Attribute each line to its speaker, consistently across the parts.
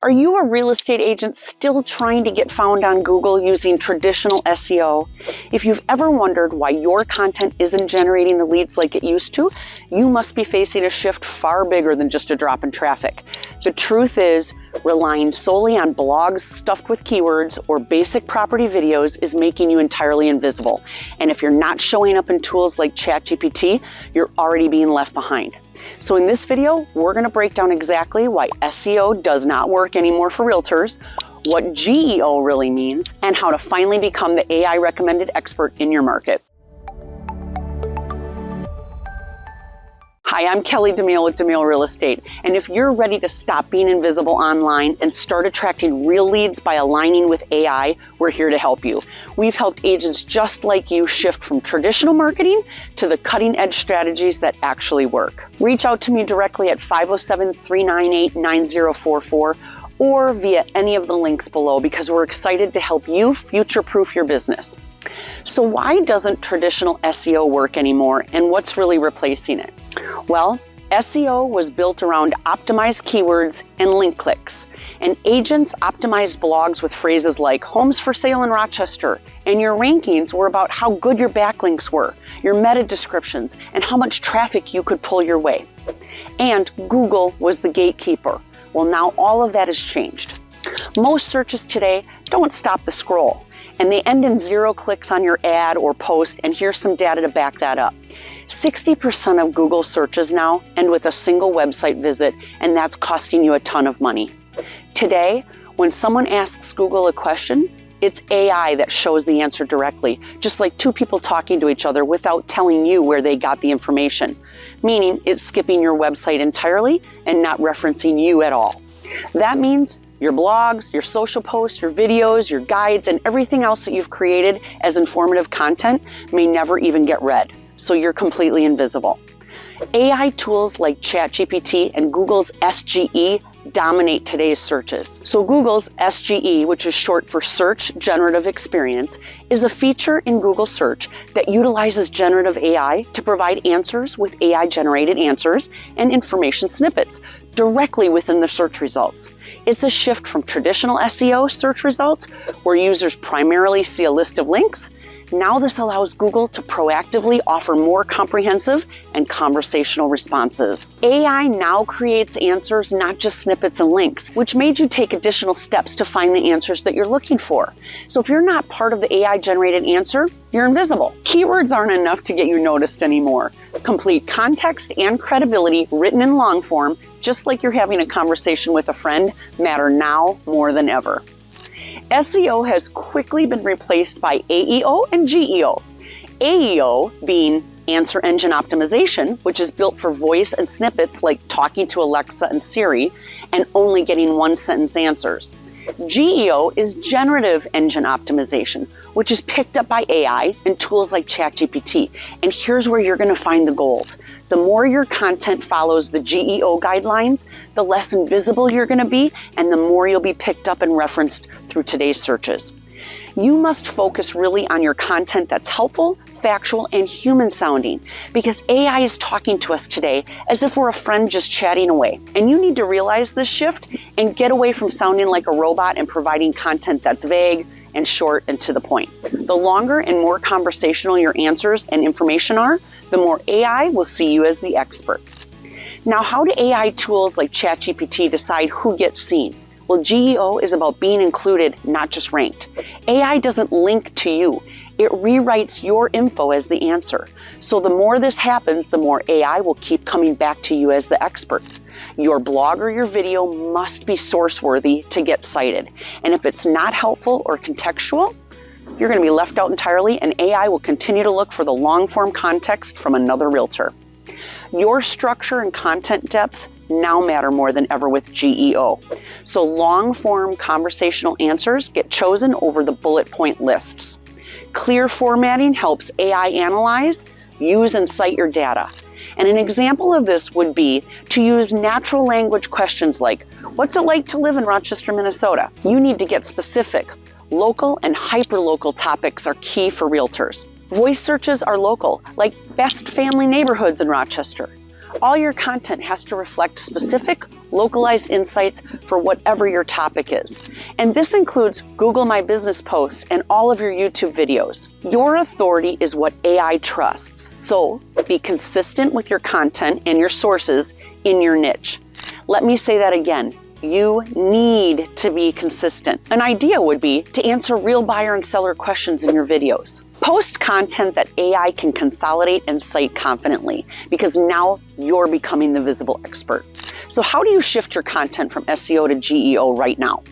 Speaker 1: Are you a real estate agent still trying to get found on Google using traditional SEO? If you've ever wondered why your content isn't generating the leads like it used to, you must be facing a shift far bigger than just a drop in traffic. The truth is, relying solely on blogs stuffed with keywords or basic property videos is making you entirely invisible. And if you're not showing up in tools like ChatGPT, you're already being left behind. So in this video, we're going to break down exactly why SEO does not work anymore for realtors, what GEO really means, and how to finally become the AI recommended expert in your market. Hi, I'm Kelly Domaille with Domaille Real Estate, and if you're ready to stop being invisible online and start attracting real leads by aligning with AI, we're here to help you. We've helped agents just like you shift from traditional marketing to the cutting-edge strategies that actually work. Reach out to me directly at 507-398-9044 or via any of the links below because we're excited to help you future-proof your business. So why doesn't traditional SEO work anymore, and what's really replacing it? Well, SEO was built around optimized keywords and link clicks, and agents optimized blogs with phrases like homes for sale in Rochester, and your rankings were about how good your backlinks were, your meta descriptions, and how much traffic you could pull your way. And Google was the gatekeeper. Well, now all of that has changed. Most searches today don't stop the scroll, and they end in 0 clicks on your ad or post, and here's some data to back that up. 60% of Google searches now end with a single website visit, and that's costing you a ton of money. Today, when someone asks Google a question, it's AI that shows the answer directly, just like two people talking to each other without telling you where they got the information, meaning it's skipping your website entirely and not referencing you at all. That means your blogs, your social posts, your videos, your guides, and everything else that you've created as informative content may never even get read, so you're completely invisible. AI tools like ChatGPT and Google's SGE dominate today's searches. So Google's SGE, which is short for Search Generative Experience, is a feature in Google Search that utilizes generative AI to provide answers with AI-generated answers and information snippets directly within the search results. It's a shift from traditional SEO search results, where users primarily see a list of links. Now this allows Google to proactively offer more comprehensive and conversational responses. AI now creates answers, not just snippets and links, which made you take additional steps to find the answers that you're looking for. So if you're not part of the AI-generated answer, you're invisible. Keywords aren't enough to get you noticed anymore. Complete context and credibility written in long form, just like you're having a conversation with a friend, matter now more than ever. SEO has quickly been replaced by AEO and GEO. AEO being Answer Engine Optimization, which is built for voice and snippets like talking to Alexa and Siri and only getting one-sentence answers. GEO is Generative Engine Optimization, which is picked up by AI and tools like ChatGPT. And here's where you're going to find the gold. The more your content follows the GEO guidelines, the less invisible you're going to be, and the more you'll be picked up and referenced through today's searches. You must focus really on your content that's helpful, factual, and human sounding, because AI is talking to us today as if we're a friend just chatting away. And you need to realize this shift and get away from sounding like a robot and providing content that's vague and short and to the point. The longer and more conversational your answers and information are, the more AI will see you as the expert. Now, how do AI tools like ChatGPT decide who gets seen? Well, GEO is about being included, not just ranked. AI doesn't link to you. It rewrites your info as the answer. So the more this happens, the more AI will keep coming back to you as the expert. Your blog or your video must be source-worthy to get cited. And if it's not helpful or contextual, you're going to be left out entirely, and AI will continue to look for the long-form context from another realtor. Your structure and content depth now matter more than ever with GEO. So long-form conversational answers get chosen over the bullet point lists. Clear formatting helps AI analyze, use, and cite your data. And an example of this would be to use natural language questions like, what's it like to live in Rochester, Minnesota? You need to get specific. Local and hyperlocal topics are key for realtors. Voice searches are local, like best family neighborhoods in Rochester. All your content has to reflect specific localized insights for whatever your topic is. And this includes Google My Business posts and all of your YouTube videos. Your authority is what AI trusts, so be consistent with your content and your sources in your niche. Let me say that again. You need to be consistent. An idea would be to answer real buyer and seller questions in your videos. Post content that AI can consolidate and cite confidently, because now you're becoming the visible expert. So how do you shift your content from SEO to GEO right now?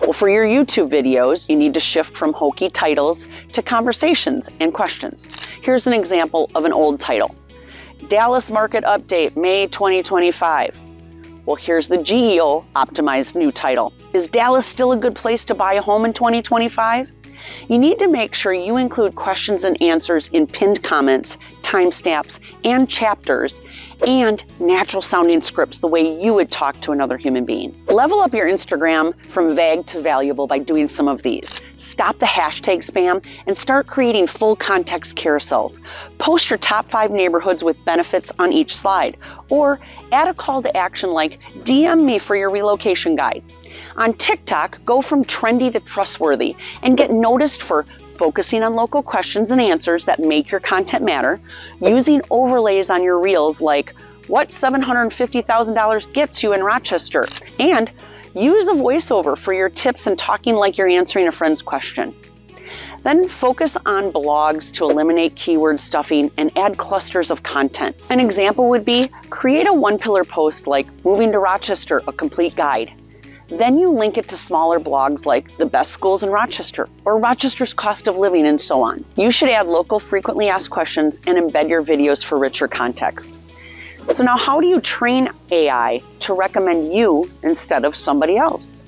Speaker 1: Well, for your YouTube videos, you need to shift from hokey titles to conversations and questions. Here's an example of an old title. Dallas Market Update, May 2025. Well, here's the GEO optimized new title. Is Dallas still a good place to buy a home in 2025? You need to make sure you include questions and answers in pinned comments, timestamps, and chapters, and natural sounding scripts the way you would talk to another human being. Level up your Instagram from vague to valuable by doing some of these. Stop the hashtag spam and start creating full context carousels. Post your top 5 neighborhoods with benefits on each slide, or add a call to action like DM me for your relocation guide. On TikTok, go from trendy to trustworthy and get noticed for focusing on local questions and answers that make your content matter, using overlays on your reels like what $750,000 gets you in Rochester, and use a voiceover for your tips and talking like you're answering a friend's question. Then focus on blogs to eliminate keyword stuffing and add clusters of content. An example would be create a one-pillar post like Moving to Rochester, a complete guide. Then you link it to smaller blogs like the best schools in Rochester or Rochester's cost of living and so on. You should add local frequently asked questions and embed your videos for richer context. So now how do you train AI to recommend you instead of somebody else?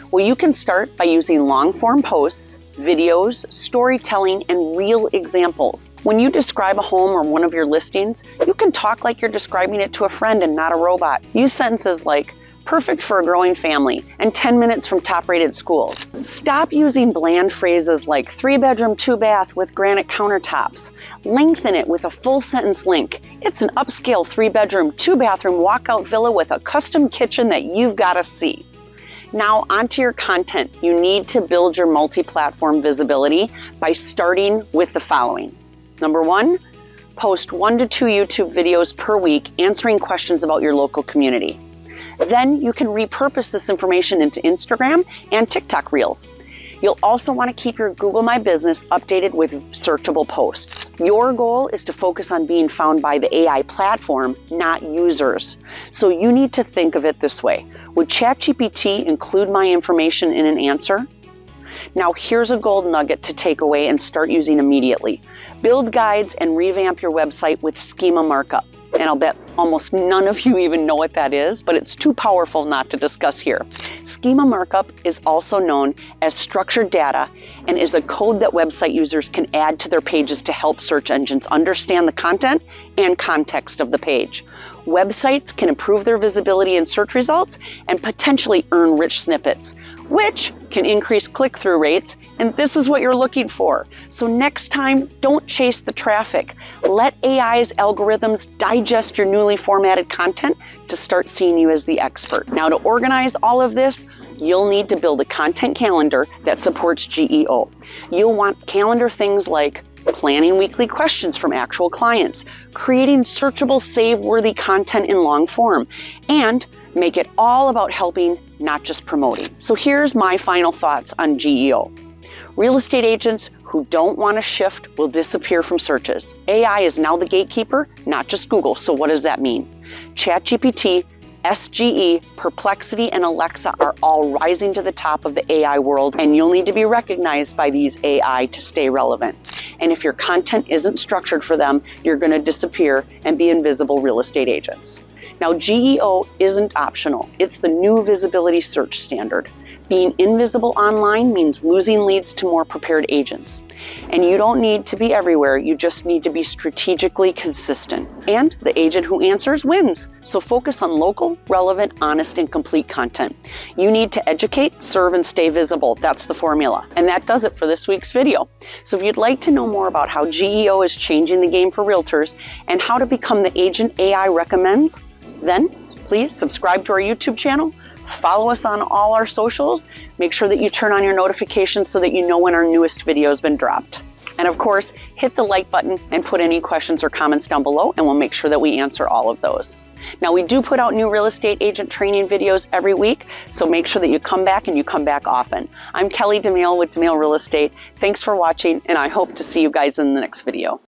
Speaker 1: Well, you can start by using long form posts, videos, storytelling, and real examples. When you describe a home or one of your listings, you can talk like you're describing it to a friend and not a robot. Use sentences like, perfect for a growing family, and 10 minutes from top-rated schools. Stop using bland phrases like 3-bedroom, 2-bath with granite countertops. Lengthen it with a full sentence link. It's an upscale 3-bedroom, 2-bathroom walkout villa with a custom kitchen that you've got to see. Now onto your content. You need to build your multi-platform visibility by starting with the following. Number 1, post 1 to 2 YouTube videos per week answering questions about your local community. Then you can repurpose this information into Instagram and TikTok Reels. You'll also want to keep your Google My Business updated with searchable posts. Your goal is to focus on being found by the AI platform, not users. So you need to think of it this way. Would ChatGPT include my information in an answer? Now here's a gold nugget to take away and start using immediately. Build guides and revamp your website with schema markup. And I'll bet almost none of you even know what that is, but it's too powerful not to discuss here. Schema markup is also known as structured data and is a code that website users can add to their pages to help search engines understand the content and context of the page. Websites can improve their visibility in search results and potentially earn rich snippets, which can increase click-through rates, and this is what you're looking for. So next time, don't chase the traffic. Let AI's algorithms digest your newly formatted content to start seeing you as the expert. Now to organize all of this, you'll need to build a content calendar that supports GEO. You'll want calendar things like planning weekly questions from actual clients, creating searchable, save-worthy content in long form, and make it all about helping, not just promoting. So here's my final thoughts on GEO. Real estate agents who don't want to shift will disappear from searches. AI is now the gatekeeper, not just Google. So what does that mean? ChatGPT, SGE, Perplexity, and Alexa are all rising to the top of the AI world, and you'll need to be recognized by these AI to stay relevant. And if your content isn't structured for them, you're going to disappear and be invisible real estate agents. Now, GEO isn't optional. It's the new visibility search standard. Being invisible online means losing leads to more prepared agents. And you don't need to be everywhere, you just need to be strategically consistent. And the agent who answers wins. So focus on local, relevant, honest, and complete content. You need to educate, serve, and stay visible. That's the formula. And that does it for this week's video. So if you'd like to know more about how GEO is changing the game for realtors and how to become the agent AI recommends, then please subscribe to our YouTube channel, follow us on all our socials, make sure that you turn on your notifications so that you know when our newest video has been dropped. And of course, hit the like button and put any questions or comments down below, and we'll make sure that we answer all of those. Now, we do put out new real estate agent training videos every week, so make sure that you come back and you come back often. I'm Kelly Domaille with Domaille Real Estate. Thanks for watching, and I hope to see you guys in the next video.